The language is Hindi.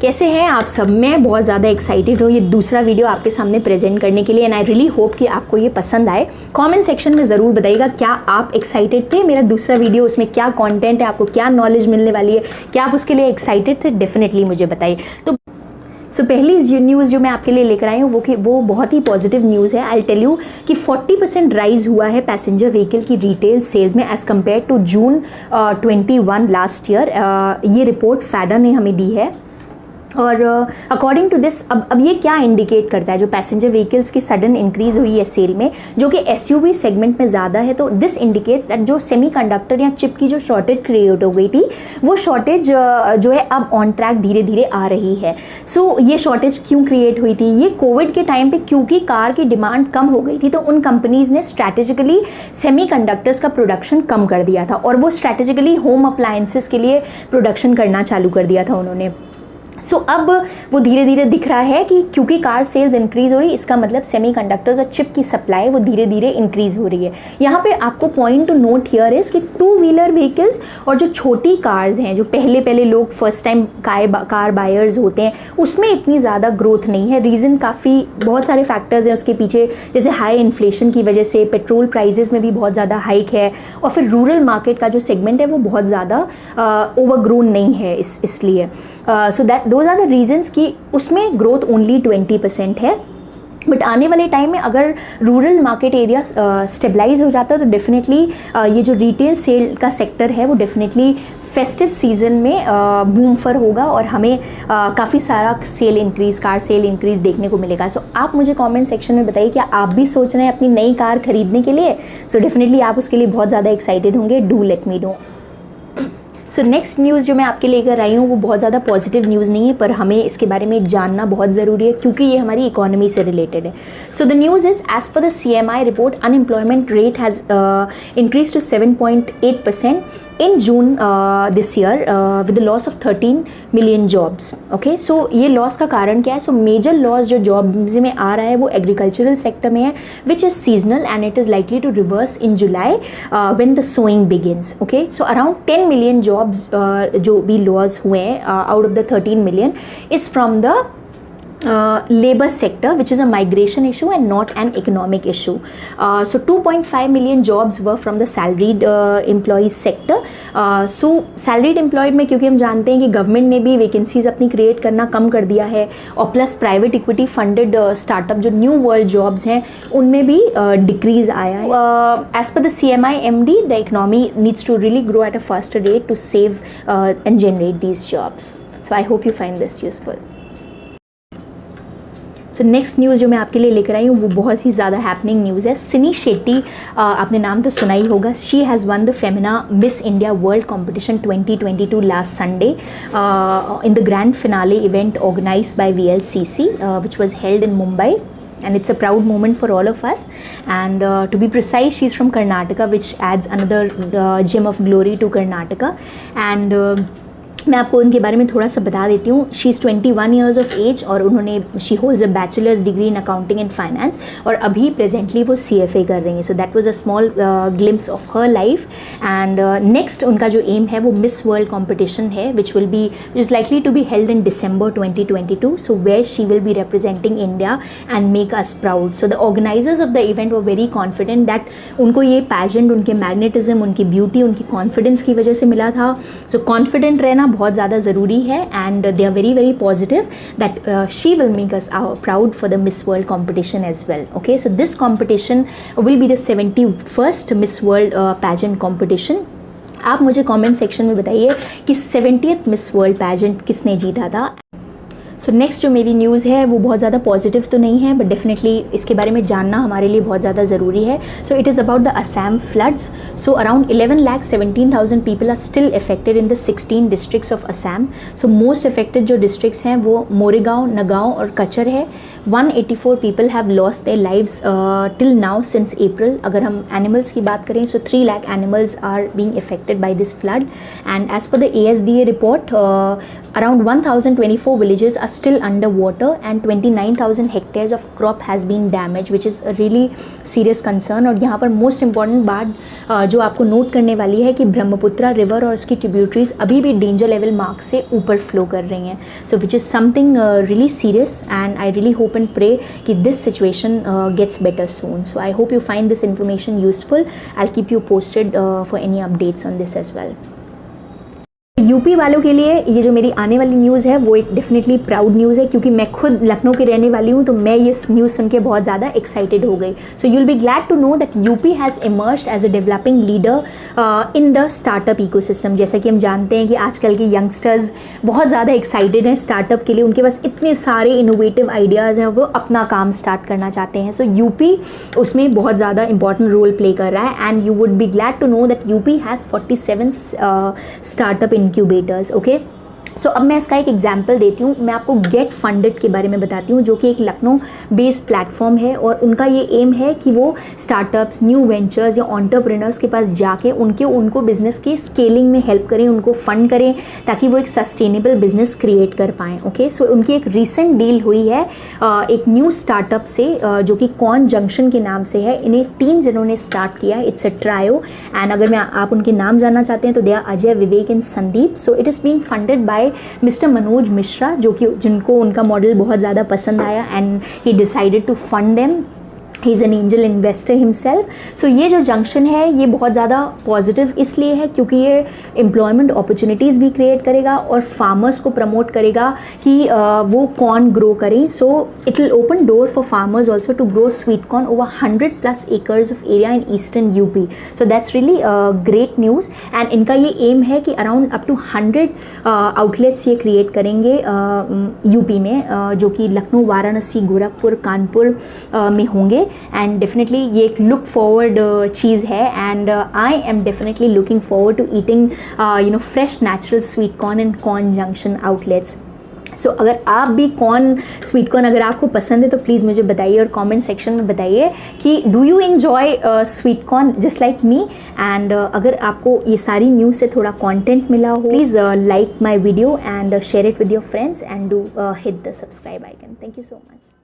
कैसे हैं आप सब। मैं बहुत ज़्यादा एक्साइटेड हूँ ये दूसरा वीडियो आपके सामने प्रेजेंट करने के लिए एंड आई रियली होप कि आपको ये पसंद आए। कमेंट सेक्शन में ज़रूर बताइएगा क्या आप एक्साइटेड थे मेरा दूसरा वीडियो, उसमें क्या कंटेंट है, आपको क्या नॉलेज मिलने वाली है, क्या आप उसके लिए एक्साइटेड थे, डेफिनेटली मुझे बताइए। तो पहली न्यूज़ जो मैं आपके लिए लेकर आई हूँ वो बहुत ही पॉजिटिव न्यूज़ है। आई टेल यू कि 40% राइज हुआ है पैसेंजर व्हीकल की रिटेल सेल्स में as compared to June 21 last year. ये रिपोर्ट फैडा ने हमें दी है और अकॉर्डिंग टू दिस अब ये क्या इंडिकेट करता है, जो पैसेंजर व्हीकल्स की सडन इंक्रीज हुई है सेल में जो कि एसयूवी सेगमेंट में ज़्यादा है, तो दिस इंडिकेट्स दैट जो सेमीकंडक्टर या चिप की जो शॉर्टेज क्रिएट हो गई थी वो शॉर्टेज जो है अब ऑन ट्रैक धीरे धीरे आ रही है। सो ये शॉर्टेज क्यों क्रिएट हुई थी, ये कोविड के टाइम पे क्योंकि कार की डिमांड कम हो गई थी तो उन कंपनीज़ ने स्ट्रैटेजिकली सेमीकंडक्टर्स का प्रोडक्शन कम कर दिया था और वो स्ट्रैटेजिकली होम अप्लायंसेस के लिए प्रोडक्शन करना चालू कर दिया था उन्होंने। सो अब वो धीरे धीरे दिख रहा है कि क्योंकि कार सेल्स इंक्रीज़ हो रही है इसका मतलब सेमीकंडक्टर्स और चिप की सप्लाई वो धीरे धीरे इंक्रीज़ हो रही है। यहाँ पे आपको point two note here is कि 2 व्हीलर व्हीकल्स और जो छोटी कार्स हैं जो पहले लोग फर्स्ट टाइम कार बायर्स होते हैं उसमें इतनी ज़्यादा ग्रोथ नहीं है। रीज़न काफ़ी बहुत सारे फैक्टर्स हैं उसके पीछे, जैसे हाई इन्फ्लेशन की वजह से पेट्रोल प्राइजेस में भी बहुत ज़्यादा हाइक है और फिर रूरल मार्केट का जो सेगमेंट है वो बहुत ज़्यादा ओवरग्रोन नहीं है इसलिए so that those are the reasons कि उसमें ग्रोथ ओनली 20% है। बट आने वाले टाइम में अगर रूरल मार्केट एरिया स्टेबलाइज हो जाता है तो डेफिनेटली ये जो रिटेल सेल का सेक्टर है वो डेफिनेटली फेस्टिव सीजन में बूमफर होगा और हमें काफ़ी सारा कार सेल इंक्रीज़ देखने को मिलेगा। सो आप मुझे कमेंट सेक्शन में बताइए क्या आप भी सोच रहे हैं अपनी नई कार खरीदने के लिए। सो डेफिनेटली आप उसके लिए बहुत ज़्यादा एक्साइटेड होंगे। Do let me know. So next news जो मैं आपके लेकर आई हूँ वो बहुत ज़्यादा पॉजिटिव न्यूज़ नहीं है पर हमें इसके बारे में जानना बहुत ज़रूरी है क्योंकि ये हमारी इकोनॉमी से रिलेटेड है। So the news is as per the CMI report unemployment rate has increase to 7.8% in June this year with the loss of 13 million jobs. Okay, so ये लॉस का कारण क्या है? सो मेजर लॉस जो जॉब्स में आ रहा है वो एग्रीकल्चरल सेक्टर में है which is seasonal and it is likely to reverse in July when the sowing begins. Okay, so around 10 million jobs जो भी लॉस हुए हैं out of the 13 million is from the labor sector which is a migration issue and not an economic issue. So 2.5 million jobs were from the salaried employees sector. So salaried employed में क्योंकि हम जानते हैं कि गवर्नमेंट ने भी वैकेंसीज अपनी क्रिएट करना कम कर दिया है और plus private equity funded startup जो न्यू वर्ल्ड जॉब्स हैं उनमें भी डिक्रीज आया है। As per the CMI MD the economy needs to really grow at a faster rate to save and generate these jobs. So I hope you find this useful. So next news जो मैं आपके लिए लेकर आई हूँ वो बहुत ही ज़्यादा हैपनिंग न्यूज़ है। सिनी शेट्टी आपने नाम तो सुना ही होगा। She has won the Femina miss India world competition 2022 last Sunday in the grand finale event organized by VLCC which was held in Mumbai. And it's a proud moment for all of us. And to be precise, she's from Karnataka, which adds another gem of glory to Karnataka. And मैं आपको उनके बारे में थोड़ा सा बता देती हूँ। She is 21 years of age और उन्होंने she holds a bachelors degree in accounting and finance और अभी प्रेजेंटली वो CFA कर रही हैं। So that was a small glimpse of her life. And next उनका जो एम है वो मिस वर्ल्ड कॉम्पिटिशन है which is likely to be held in December 2022, so where she will be representing India and make us proud. So the organizers of the event were very confident that उनको ये पैजेंट उनके मैग्नेटिज्म, उनकी ब्यूटी, उनकी कॉन्फिडेंस की वजह से मिला था। सो कॉन्फिडेंट रहना बहुत ज़्यादा ज़रूरी है and they are very very positive that she will make us proud for the miss world competition as well. Okay, so this competition will be the 71st miss world pageant competition. आप मुझे कमेंट सेक्शन में बताइए कि 70th मिस वर्ल्ड पैजेंट किसने जीता था। सो नेक्स्ट जो मेरी न्यूज़ है वो बहुत ज़्यादा पॉजिटिव तो नहीं है बट डेफिनेटली इसके बारे में जानना हमारे लिए बहुत ज़्यादा ज़रूरी है। So it is about the Assam floods. So around 11,17,000 people are still affected in the 16 districts of Assam. So most affected जो डिस्ट्रिक्ट्स हैं वो मोरेगांव, नगांव और कचर है। 184 people have lost their lives till now since April. अगर हम एनिमल्स की बात करें so 3 lakh animals are being affected by this flood and as per the ASDA report around 1,024 villages are still underwater and 29,000 hectares of crop has been damaged, which is a really serious concern. और यहाँ पर मोस्ट इम्पॉर्टेंट बात जो आपको नोट करने वाली है कि ब्रह्मपुत्रा रिवर और उसकी ट्रिब्यूटरीज अभी भी डेंजर लेवल मार्क से ऊपर फ्लो कर रही हैं. So which is something really serious and I really hope and pray कि this situation gets better soon. So I hope you find this information useful. I will keep you posted for any updates on this as well. UP वालों के लिए ये जो मेरी आने वाली न्यूज़ है वो एक डेफिनेटली प्राउड न्यूज़ है, क्योंकि मैं खुद लखनऊ की रहने वाली हूँ, तो मैं ये न्यूज़ सुन के बहुत ज़्यादा एक्साइटेड हो गई. So you will be glad to know that UP has emerged as a developing leader in the startup ecosystem. जैसा कि हम जानते हैं कि आजकल के यंगस्टर्स बहुत ज़्यादा एक्साइटेड हैं स्टार्टअप के लिए. उनके पास इतने सारे इनोवेटिव आइडियाज़ हैं, वो अपना काम स्टार्ट करना चाहते हैं. सो यूपी उसमें बहुत ज़्यादा इंपॉर्टेंट रोल प्ले कर रहा है. And you would be glad to know that UP has 47 startup incubators. Okay, so अब मैं इसका एक एग्जाम्पल देती हूँ. मैं आपको गेट फंडेड के बारे में बताती हूँ, जो कि एक लखनऊ बेस्ड प्लेटफॉर्म है. और उनका ये एम है कि वो स्टार्टअप्स, न्यू वेंचर्स या एंटरप्रेन्योर्स के पास जाके उनको बिजनेस के स्केलिंग में हेल्प करें, उनको फंड करें, ताकि वो एक सस्टेनेबल बिजनेस क्रिएट कर पाएँ. ओके, सो उनकी एक रिसेंट डील हुई है एक न्यू स्टार्टअप से, जो कि कॉन जंक्शन के नाम से है. इन्हें 3 जनों ने स्टार्ट किया. It's a trio. एंड अगर आप उनके नाम जानना चाहते हैं तो they are Ajay, Vivek and Sandeep. So it is being funded by mister Manoj Mishra, जिनको उनका मॉडल बहुत ज़्यादा पसंद आया and he decided to fund them. He is an angel investor himself. So ये जो जंक्शन है ये बहुत ज़्यादा पॉजिटिव इसलिए है क्योंकि ये एम्प्लॉयमेंट अपॉर्चुनिटीज़ भी क्रिएट करेगा और फार्मर्स को प्रमोट करेगा कि वो कॉर्न ग्रो करें. So it will open door for farmers also to grow sweet corn over 100+ acres of area in eastern UP. So that's really great news. And इनका ये एम है कि अराउंड अप टू 100 आउटलेट्स ये क्रिएट करेंगे यूपी में, जो कि लखनऊ, वाराणसी, गोरखपुर, कानपुर में होंगे. एंड डेफिनेटली ये एक लुक फॉरवर्ड चीज़ है. And I am definitely looking forward to eating fresh natural sweet corn and corn junction outlets. So अगर आप भी कॉर्न, स्वीट कॉर्न अगर आपको पसंद है तो प्लीज़ मुझे बताइए और कमेंट सेक्शन में बताइए कि do you enjoy sweet corn just like me. And अगर आपको ये सारी न्यूज़ से थोड़ा कंटेंट मिला हो, please like my video and share it with your friends and do hit the subscribe icon. Thank you so much.